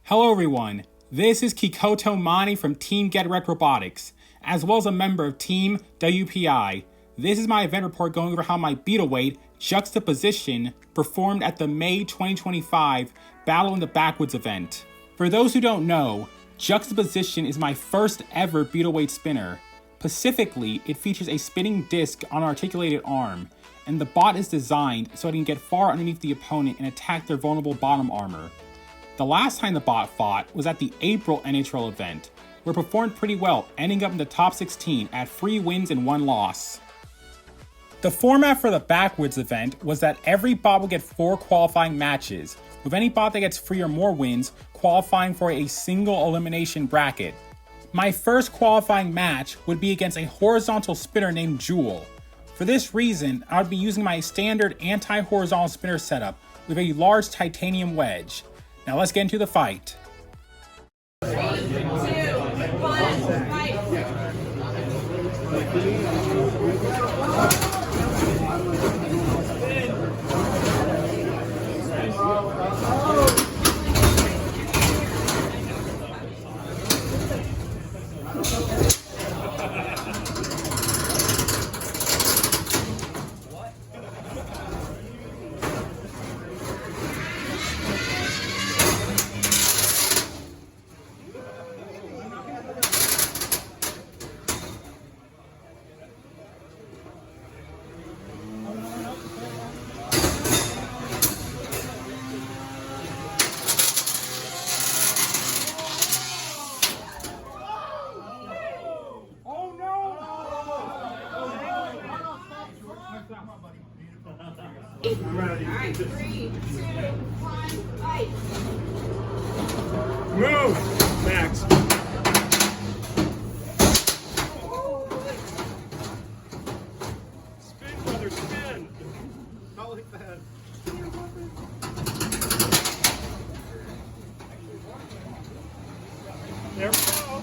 Hello everyone, this is Kikoto Mani from Team Get Wrecked Robotics, as well as a member of Team WPI. This is my event report going over how my Beetleweight Juxtaposition performed at the May 2025 Battle in the Backwoods event. For those who don't know, Juxtaposition is my first ever Beetleweight spinner. Specifically, it features a spinning disc on an articulated arm, and the bot is designed so it can get far underneath the opponent and attack their vulnerable bottom armor. The last time the bot fought was at the April NHL event, where it performed pretty well, ending up in the top 16 at 3 wins and 1 loss. The format for the Backwoods event was that every bot would get 4 qualifying matches, with any bot that gets 3 or more wins qualifying for a single elimination bracket. My first qualifying match would be against a horizontal spinner named Joule. For this reason, I would be using my standard anti-horizontal spinner setup with a large titanium wedge. Now let's get into the fight. 3, 2, 1, fight! Alright, 3, 2, 1, fight! Move, Max. Spin, brother, spin. Not like that. There we go.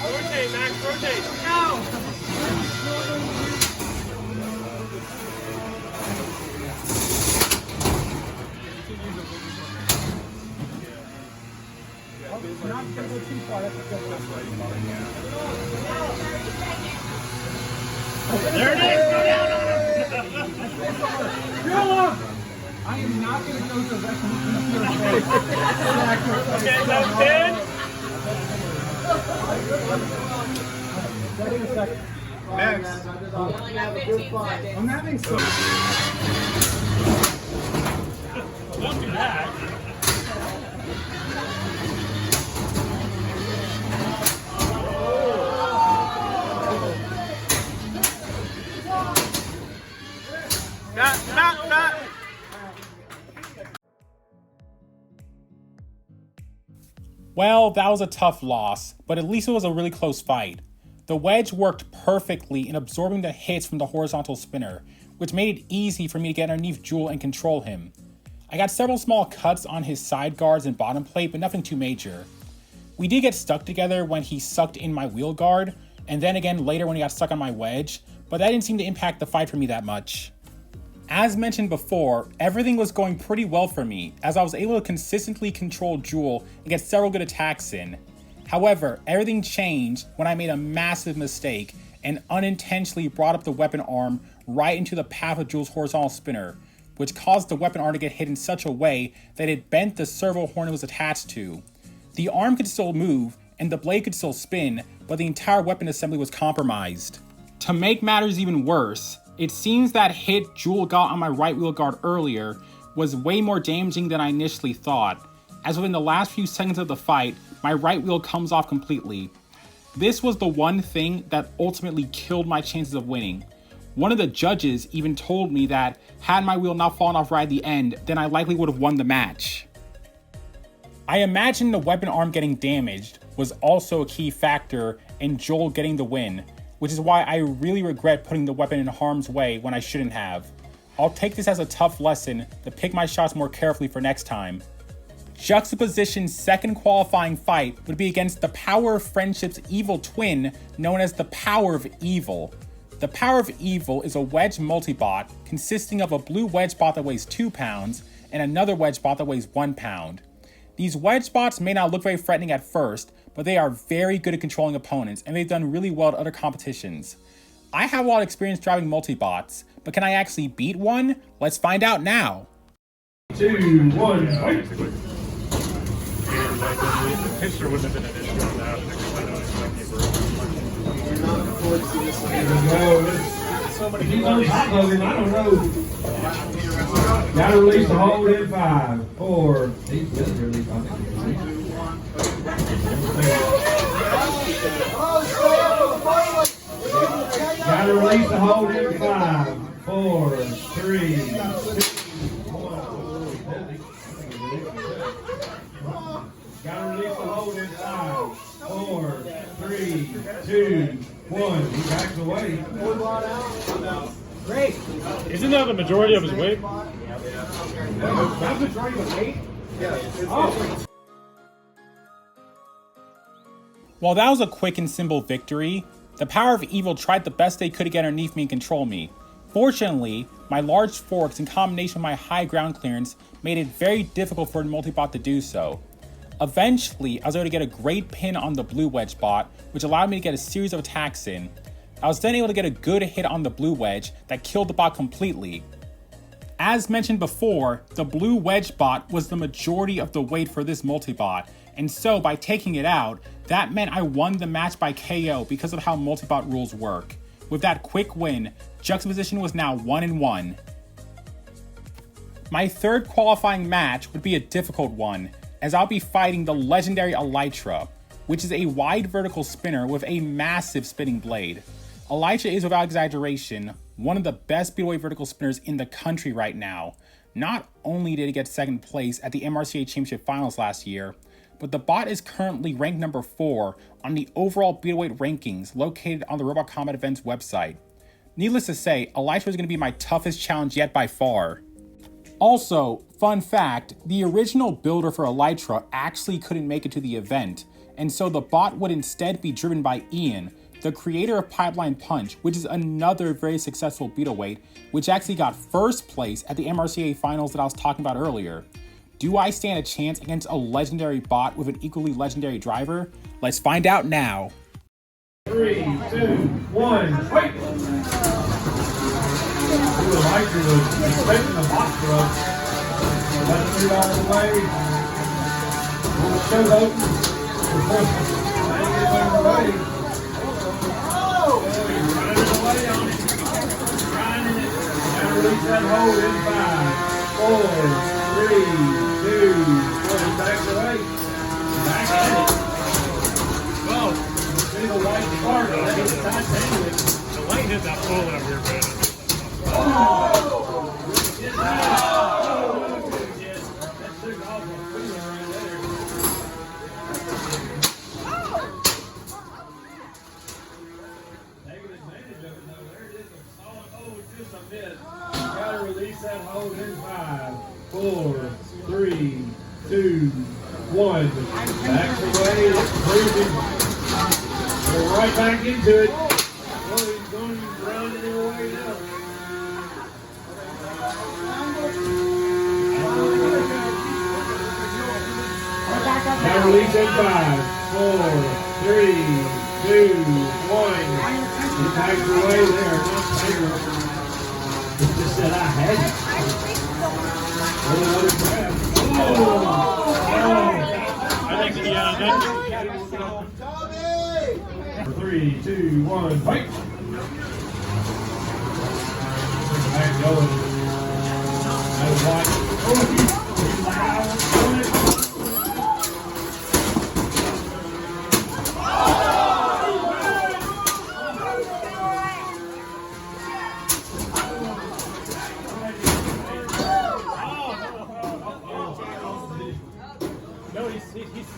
Rotate, Max, rotate. No! There it is! Go down on him! I am not going to go directly into your face. Okay, that's 10. Wait a second. Max. I'm having some. Don't do that. Not. Well, that was a tough loss, but at least it was a really close fight. The wedge worked perfectly in absorbing the hits from the horizontal spinner, which made it easy for me to get underneath Joule and control him. I got several small cuts on his side guards and bottom plate, but nothing too major. We did get stuck together when he sucked in my wheel guard, and then again later when he got stuck on my wedge, but that didn't seem to impact the fight for me that much. As mentioned before, everything was going pretty well for me, as I was able to consistently control Joule and get several good attacks in. However, everything changed when I made a massive mistake and unintentionally brought up the weapon arm right into the path of Joule's horizontal spinner, which caused the weapon arm to get hit in such a way that it bent the servo horn it was attached to. The arm could still move, and the blade could still spin, but the entire weapon assembly was compromised. To make matters even worse, it seems that hit Joule got on my right wheel guard earlier was way more damaging than I initially thought, as within the last few seconds of the fight, my right wheel comes off completely. This was the one thing that ultimately killed my chances of winning. One of the judges even told me that had my wheel not fallen off right at the end, then I likely would have won the match. I imagine the weapon arm getting damaged was also a key factor in Joule getting the win, which is why I really regret putting the weapon in harm's way when I shouldn't have. I'll take this as a tough lesson to pick my shots more carefully for next time. Juxtaposition's second qualifying fight would be against the Power of Friendship's evil twin known as the Power of Evil. The Power of Evil is a wedge multibot consisting of a blue wedge bot that weighs 2 pounds and another wedge bot that weighs 1 pound. These wedge bots may not look very threatening at first, but they are very good at controlling opponents and they've done really well at other competitions. I have a lot of experience driving multibots, but can I actually beat one? Let's find out now. 2, 1, fight! The picture wouldn't have been an issue on that. I don't know. Gotta release the hold in 5, 4. Gotta release the hold in 5, 4, 3, 2, 1. Gotta release the hold in 5, 4, 3, 2, 1. He backs away. Great. Isn't that the majority of his weight? That's the majority of weight? Yeah. While that was a quick and simple victory, the Power of Evil tried the best they could to get underneath me and control me. Fortunately, my large forks in combination with my high ground clearance made it very difficult for the multibot to do so. Eventually, I was able to get a great pin on the blue wedge bot, which allowed me to get a series of attacks in. I was then able to get a good hit on the blue wedge that killed the bot completely. As mentioned before, the blue wedge bot was the majority of the weight for this multibot, and so by taking it out, that meant I won the match by KO because of how multibot rules work. With that quick win, Juxtaposition was now 1-1. My third qualifying match would be a difficult one, as I'll be fighting the legendary Elytra, which is a wide vertical spinner with a massive spinning blade. Elytra is, without exaggeration, one of the best Beetleweight vertical spinners in the country right now. Not only did it get second place at the MRCA Championship Finals last year, but the bot is currently ranked number 4 on the overall Beetleweight rankings located on the Robot Combat Events website. Needless to say, Elytra is going to be my toughest challenge yet by far. Also, fun fact, the original builder for Elytra actually couldn't make it to the event, and so the bot would instead be driven by Ian, the creator of Pipeline Punch, which is another very successful Beetleweight, which actually got first place at the MRCA Finals that I was talking about earlier. Do I stand a chance against a legendary bot with an equally legendary driver? Let's find out now. 3, 2, 1, fight! Elytra was expecting the box throw. Let it move out of the way. Show's open. Out of the way. Away on it. Grinding it. Now release that hold in 5, 4, 3, 2, 1. Back away. Back at it. Well, See the white spark. That is Titanic. the light hit that pole over here, man. Gotta release that hold in 5, 4, 3, 2, 1. Back away, it's cruising. Go right back into it. Oh, he's going to round it away now. Now release in 5, 4, 3, 2, 1. He backs away there, not bigger. He just said, I had it. Oh, another grab. I think he did. 3, 2, 1, fight! Back going. That's white. Oh, loud.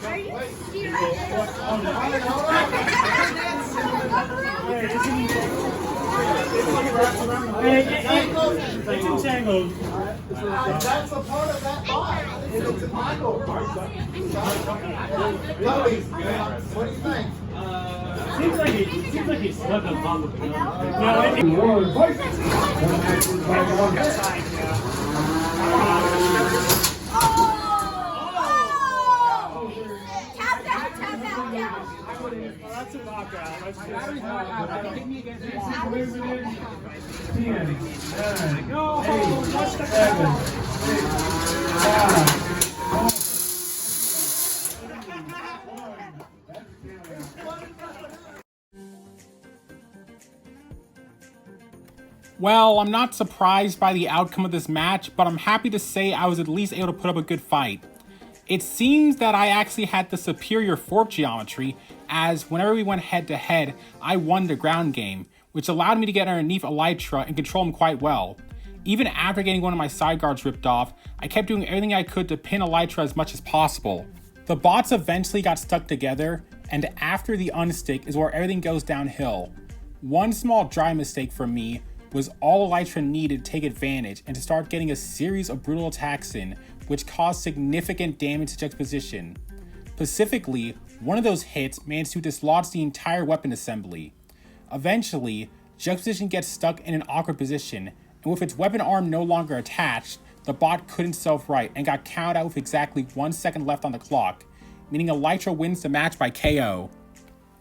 Are you serious? It's entangled. That's a part of that bot. It's a Michael. Cody, what do you think? Seems like he slept on top of it. No, One, fight! Tap out. that's a knockout. That's just... 10, 9, 8, 7, 5, Well, I'm not surprised by the outcome of this match, but I'm happy to say I was at least able to put up a good fight. It seems that I actually had the superior fork geometry, as whenever we went head to head, I won the ground game, which allowed me to get underneath Elytra and control him quite well. Even after getting one of my side guards ripped off, I kept doing everything I could to pin Elytra as much as possible. The bots eventually got stuck together, and after the unstick is where everything goes downhill. One small dry mistake from me was all Elytra needed to take advantage and to start getting a series of brutal attacks in, which caused significant damage to Juxtaposition. Specifically, one of those hits managed to dislodge the entire weapon assembly. Eventually, Juxtaposition gets stuck in an awkward position, and with its weapon arm no longer attached, the bot couldn't self-right and got counted out with exactly 1 second left on the clock, meaning Elytra wins the match by KO.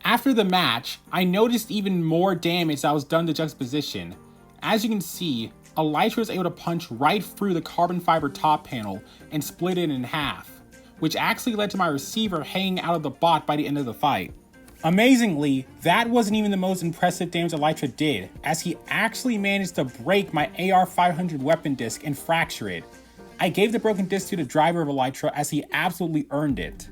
After the match, I noticed even more damage that was done to Juxtaposition. As you can see, Elytra was able to punch right through the carbon fiber top panel and split it in half, which actually led to my receiver hanging out of the bot by the end of the fight. Amazingly, that wasn't even the most impressive damage Elytra did, as he actually managed to break my AR-500 weapon disc and fracture it. I gave the broken disc to the driver of Elytra as he absolutely earned it.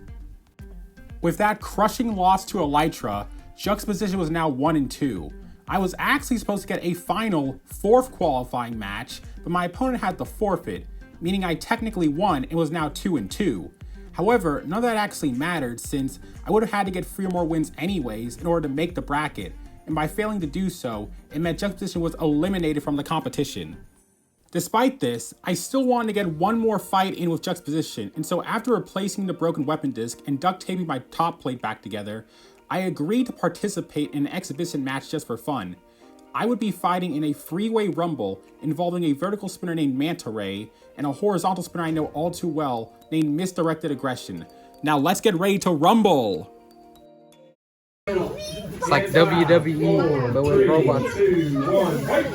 With that crushing loss to Elytra, Juxtaposition was now 1-2. I was actually supposed to get a final 4th qualifying match, but my opponent had the forfeit, meaning I technically won and was now 2-2. However, none of that actually mattered since I would have had to get 3 or more wins anyways in order to make the bracket, and by failing to do so, it meant Juxtaposition was eliminated from the competition. Despite this, I still wanted to get one more fight in with Juxtaposition, and so after replacing the broken weapon disc and duct taping my top plate back together, I agreed to participate in an exhibition match just for fun. I would be fighting in a freeway rumble involving a vertical spinner named Manta Ray and a horizontal spinner I know all too well named Misdirected Aggression. Now let's get ready to rumble! It's like WWE, but with robots. 2, 1, fight!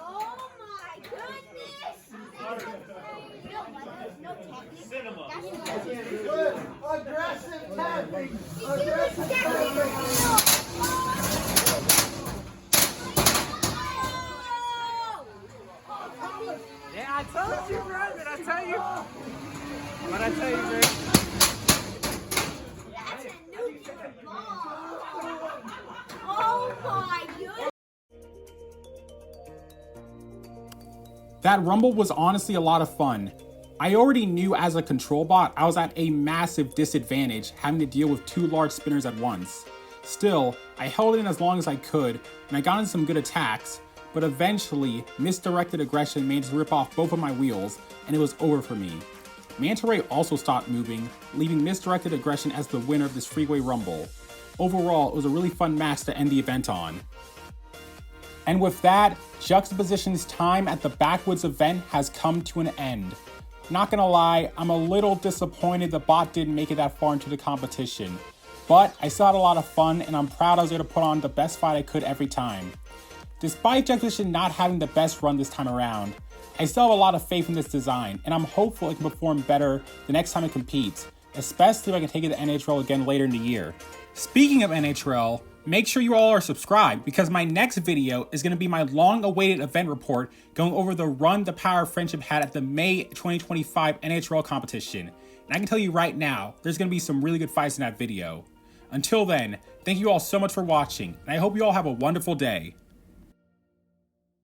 Oh my goodness! Cinema. Good. Aggressive tapping. Aggressive tapping. Yeah, I told you, bro. Did I tell you? What I tell you, bro? That's a nuclear bomb! Oh my goodness! That rumble was honestly a lot of fun. I already knew as a control bot I was at a massive disadvantage having to deal with 2 large spinners at once. Still, I held in as long as I could and I got in some good attacks, but eventually Misdirected Aggression managed to rip off both of my wheels and it was over for me. Manta Ray also stopped moving, leaving Misdirected Aggression as the winner of this Freeway Rumble. Overall, it was a really fun match to end the event on. And with that, Juxtaposition's time at the Backwoods event has come to an end. Not gonna lie, I'm a little disappointed the bot didn't make it that far into the competition. But I still had a lot of fun, and I'm proud I was able to put on the best fight I could every time. Despite Juxtaposition not having the best run this time around, I still have a lot of faith in this design, and I'm hopeful it can perform better the next time it competes, especially if I can take it to NHL again later in the year. Speaking of NHL, make sure you all are subscribed, because my next video is going to be my long-awaited event report going over the run the Power of Friendship had at the May 2025 NHL competition. And I can tell you right now, there's going to be some really good fights in that video. Until then, thank you all so much for watching, and I hope you all have a wonderful day.